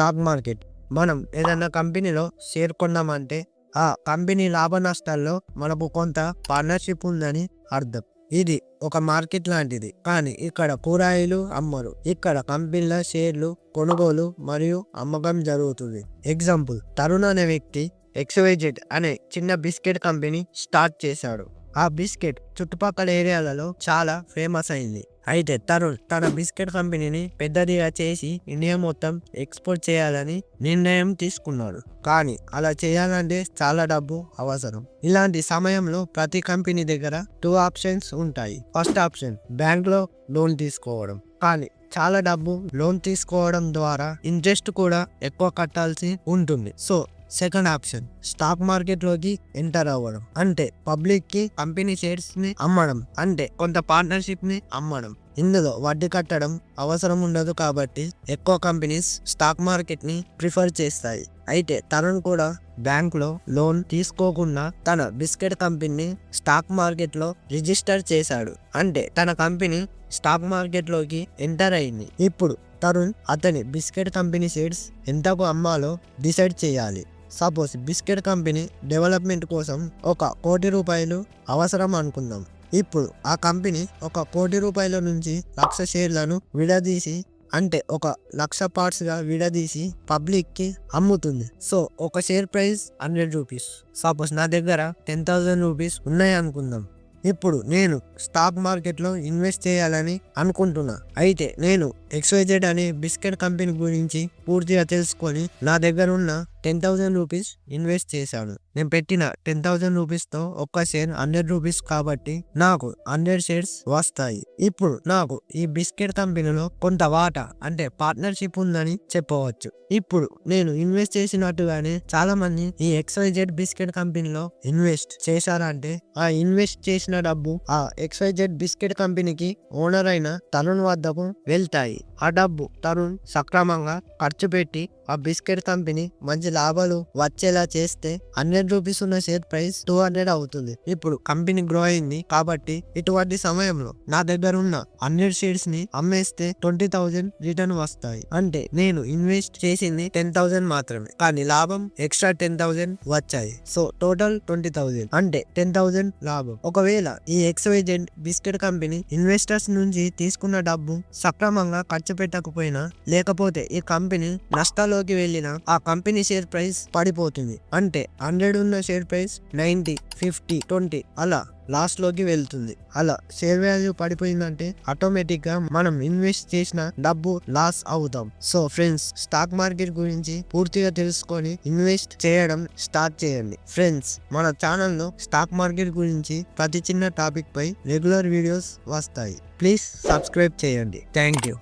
Stock market. మనం ఏదైనా కంపెనీలో షేర్ కొన్నామంటే ఆ కంపెనీ లాభ నష్టాల్లో మనకు కొంత పార్ట్నర్షిప్ ఉందని అర్థం. ఇది ఒక మార్కెట్ లాంటిది. కానీ ఇక్కడ కూరగాయలు అమ్మరు. ఇక్కడ కంపెనీల షేర్లు కొనుగోలు మరియు అమ్మకం జరుగుతుంది. ఎగ్జాంపుల్, తరుణ్ అనే వ్యక్తి XYZ అనే చిన్న బిస్కెట్ కంపెనీ స్టార్ట్ చేశాడు. ఆ బిస్కెట్ చుట్టుపక్కల ఏరియాలలో చాలా ఫేమస్ అయింది. అయితే తరుణ్ తన బిస్కెట్ కంపెనీని పెద్దదిగా చేసి ఇండియా మొత్తం ఎక్స్పోర్ట్ చేయాలని నిర్ణయం తీసుకున్నాడు. కానీ అలా చేయాలంటే చాలా డబ్బు అవసరం. ఇలాంటి సమయంలో ప్రతి కంపెనీ దగ్గర 2 ఆప్షన్స్ ఉంటాయి. ఫస్ట్ ఆప్షన్ బ్యాంక్లో లోన్ తీసుకోవడం. కానీ చాలా డబ్బు లోన్ తీసుకోవడం ద్వారా ఇంట్రెస్ట్ కూడా ఎక్కువ కట్టాల్సి ఉంటుంది. So second option stock market లోకి ఎంటర్ అవ్వడం. అంటే పబ్లిక్ కి కంపెనీ షేర్స్ ని అమ్మడం, అంటే కొంత పార్ట్నర్షిప్ ని అమ్మడం. ఇందులో వడ్డీ కట్టడం అవసరం ఉండదు కాబట్టి ఎక్కువ కంపెనీస్ స్టాక్ మార్కెట్ ని ప్రిఫర్ చేస్తాయి. అయితే తరుణ్ కూడా బ్యాంక్ లో లోన్ తీసుకోకుండా తన బిస్కెట్ కంపెనీని స్టాక్ మార్కెట్ లో రిజిస్టర్ చేశాడు. అంటే తన కంపెనీ స్టాక్ మార్కెట్ లోకి ఎంటర్ అయింది. ఇప్పుడు తరుణ్ అతని బిస్కెట్ కంపెనీ షేర్స్ ఎంతకు అమ్మాలో డిసైడ్ చేయాలి. సపోజ్ బిస్కెట్ కంపెనీ డెవలప్మెంట్ కోసం ₹1 కోటి అవసరం అనుకుందాం. ఇప్పుడు ఆ కంపెనీ ₹1 కోటి నుంచి 1,00,000 షేర్లను విడదీసి, అంటే 1,00,000 పార్ట్స్ గా విడదీసి పబ్లిక్ కి అమ్ముతుంది. సో ఒక షేర్ ప్రైస్ ₹100. సపోజ్ నా దగ్గర ₹10,000 ఉన్నాయి అనుకుందాం. ఇప్పుడు నేను స్టాక్ మార్కెట్లో ఇన్వెస్ట్ చేయాలని అనుకుంటున్నా. అయితే నేను XYZ అనే బిస్కెట్ కంపెనీ గురించి పూర్తిగా తెలుసుకొని నా దగ్గర ఉన్న ₹10,000 ఇన్వెస్ట్ చేశాను. నేను పెట్టిన ₹10,000తో ఒక్క షేర్ ₹100 కాబట్టి నాకు 100 షేర్స్ వస్తాయి. ఇప్పుడు నాకు ఈ బిస్కెట్ కంపెనీలో కొంత వాటా, అంటే పార్ట్నర్షిప్ ఉందని చెప్పవచ్చు. ఇప్పుడు నేను ఇన్వెస్ట్ చేసినట్టుగానే చాలా మంది ఈ XYZ బిస్కెట్ కంపెనీలో ఇన్వెస్ట్ చేశారంటే ఆ ఇన్వెస్ట్ చేసిన డబ్బు ఆ XYZ బిస్కెట్ కంపెనీకి ఓనర్ అయిన తరుణ్ వద్దకు వెళ్తాయి. ఆ డబ్బు తరుణ్ సక్రమంగా ఖర్చు పెట్టి ఆ బిస్కెట్ కంపెనీ మంచి లాభాలు వచ్చేలా చేస్తే ₹100 ఉన్న షేర్ ప్రైస్ 200 అవుతుంది. ఇప్పుడు కంపెనీ గ్రో అయింది కాబట్టి ఇటువంటి సమయంలో నా దగ్గర ఉన్న 100 షేర్స్ ని అమ్మేస్తే 20,000 రిటర్న్ వస్తాయి. అంటే నేను ఇన్వెస్ట్ చేసింది 10,000 మాత్రమే, కానీ లాభం ఎక్స్ట్రా 10,000 వచ్చాయి. సో టోటల్ 20,000, అంటే 10,000 లాభం. ఒకవేళ ఈ XYZ బిస్కెట్ కంపెనీ ఇన్వెస్టర్స్ నుంచి తీసుకున్న డబ్బు సక్రమంగా ఖర్చు పెట్టకపోయినా, లేకపోతే ఈ కంపెనీ నష్టాల్లోకి వెళ్ళిన ఆ కంపెనీ షేర్ ప్రైస్ పడిపోతుంది. అంటే 100 ఉన్న షేర్ ప్రైస్ 90, 50, 20 అలా లాస్ట్ లోకి వెళ్తుంది. అలా షేర్ వాల్యూ పడిపోయిందంటే ఆటోమేటిక్ గా మనం ఇన్వెస్ట్ చేసిన డబ్బు లాస్ అవుతాం. సో ఫ్రెండ్స్, స్టాక్ మార్కెట్ గురించి పూర్తిగా తెలుసుకొని ఇన్వెస్ట్ చేయడం స్టార్ట్ చేయండి. ఫ్రెండ్స్, మన ఛానల్లో స్టాక్ మార్కెట్ గురించి ప్రతి చిన్న టాపిక్ పై రెగ్యులర్ వీడియోస్ వస్తాయి. ప్లీజ్ సబ్స్క్రైబ్ చేయండి. Thank you.